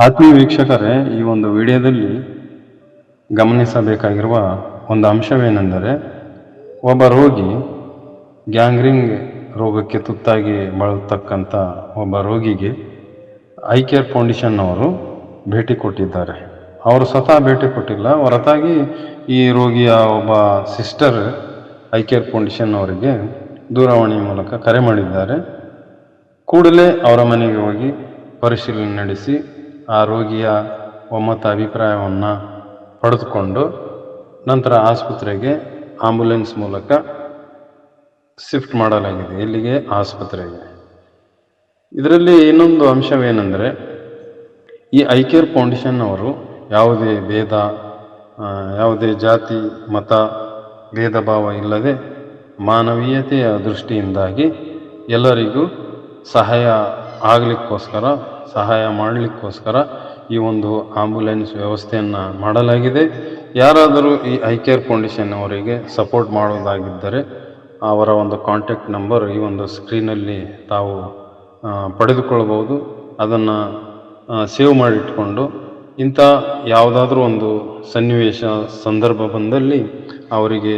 ಆತ್ಮೀಯ ವೀಕ್ಷಕರೇ, ಈ ಒಂದು ವಿಡಿಯೋದಲ್ಲಿ ಗಮನಿಸಬೇಕಾಗಿರುವ ಒಂದು ಅಂಶವೇನೆಂದರೆ, ಒಬ್ಬ ರೋಗಿ ಗ್ಯಾಂಗ್ರಿಂಗ್ ರೋಗಕ್ಕೆ ತುತ್ತಾಗಿ ಬಳಲತಕ್ಕಂಥ ಒಬ್ಬ ರೋಗಿಗೆ ಐ ಕೇರ್ ಫೌಂಡೇಶನ್ ಅವರು ಭೇಟಿ ಕೊಟ್ಟಿದ್ದಾರೆ. ಅವರು ಸ್ವತಃ ಭೇಟಿ ಕೊಟ್ಟಿಲ್ಲ, ಹೊರತಾಗಿ ಈ ರೋಗಿಯ ಒಬ್ಬ ಸಿಸ್ಟರ್ ಐ ಕೇರ್ ಫೌಂಡೇಶನ್ ಅವರಿಗೆ ದೂರವಾಣಿ ಮೂಲಕ ಕರೆ ಮಾಡಿದ್ದಾರೆ. ಕೂಡಲೇ ಅವರ ಮನೆಗೆ ಹೋಗಿ ಪರಿಶೀಲನೆ ನಡೆಸಿ ಆ ರೋಗಿಯ ಒಮ್ಮತ ಅಭಿಪ್ರಾಯವನ್ನು ಪಡೆದುಕೊಂಡು ನಂತರ ಆಸ್ಪತ್ರೆಗೆ ಆಂಬ್ಯುಲೆನ್ಸ್ ಮೂಲಕ ಶಿಫ್ಟ್ ಮಾಡಲಾಗಿದೆ. ಇಲ್ಲಿಗೆ ಆಸ್ಪತ್ರೆಗೆ. ಇದರಲ್ಲಿ ಇನ್ನೊಂದು ಅಂಶವೇನೆಂದರೆ, ಈ ಐ ಕೇರ್ ಫೌಂಡೇಶನ್ ಅವರು ಯಾವುದೇ ಭೇದ, ಯಾವುದೇ ಜಾತಿ ಮತ ಭೇದ ಭಾವ ಇಲ್ಲದೆ ಮಾನವೀಯತೆಯ ದೃಷ್ಟಿಯಿಂದಾಗಿ ಎಲ್ಲರಿಗೂ ಸಹಾಯ ಆಗಲಿಕ್ಕೋಸ್ಕರ, ಸಹಾಯ ಮಾಡಲಿಕ್ಕೋಸ್ಕರ ಈ ಒಂದು ಆಂಬ್ಯುಲೆನ್ಸ್ ವ್ಯವಸ್ಥೆಯನ್ನು ಮಾಡಲಾಗಿದೆ. ಯಾರಾದರೂ ಈ ಐ ಕೇರ್ ಫೌಂಡೇಶನ್ ಅವರಿಗೆ ಸಪೋರ್ಟ್ ಮಾಡೋದಾಗಿದ್ದರೆ ಅವರ ಒಂದು ಕಾಂಟ್ಯಾಕ್ಟ್ ನಂಬರ್ ಈ ಒಂದು ಸ್ಕ್ರೀನಲ್ಲಿ ತಾವು ಪಡೆದುಕೊಳ್ಳಬಹುದು. ಅದನ್ನು ಸೇವ್ ಮಾಡಿಟ್ಕೊಂಡು ಇಂಥ ಯಾವುದಾದ್ರೂ ಒಂದು ಸನ್ನಿವೇಶ ಸಂದರ್ಭ ಬಂದಲ್ಲಿ ಅವರಿಗೆ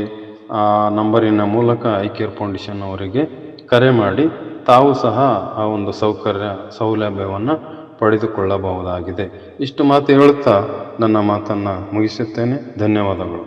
ಆ ನಂಬರಿನ ಮೂಲಕ ಐ ಕೇರ್ ಫೌಂಡೇಶನ್ ಅವರಿಗೆ ಕರೆ ಮಾಡಿ ತಾವು ಸಹ ಆ ಒಂದು ಸೌಲಭ್ಯವನ್ನು ಪಡೆದುಕೊಳ್ಳಬಹುದಾಗಿದೆ. ಇಷ್ಟು ಮಾತು ಹೇಳುತ್ತಾ ನನ್ನ ಮಾತನ್ನು ಮುಗಿಸುತ್ತೇನೆ. ಧನ್ಯವಾದಗಳು.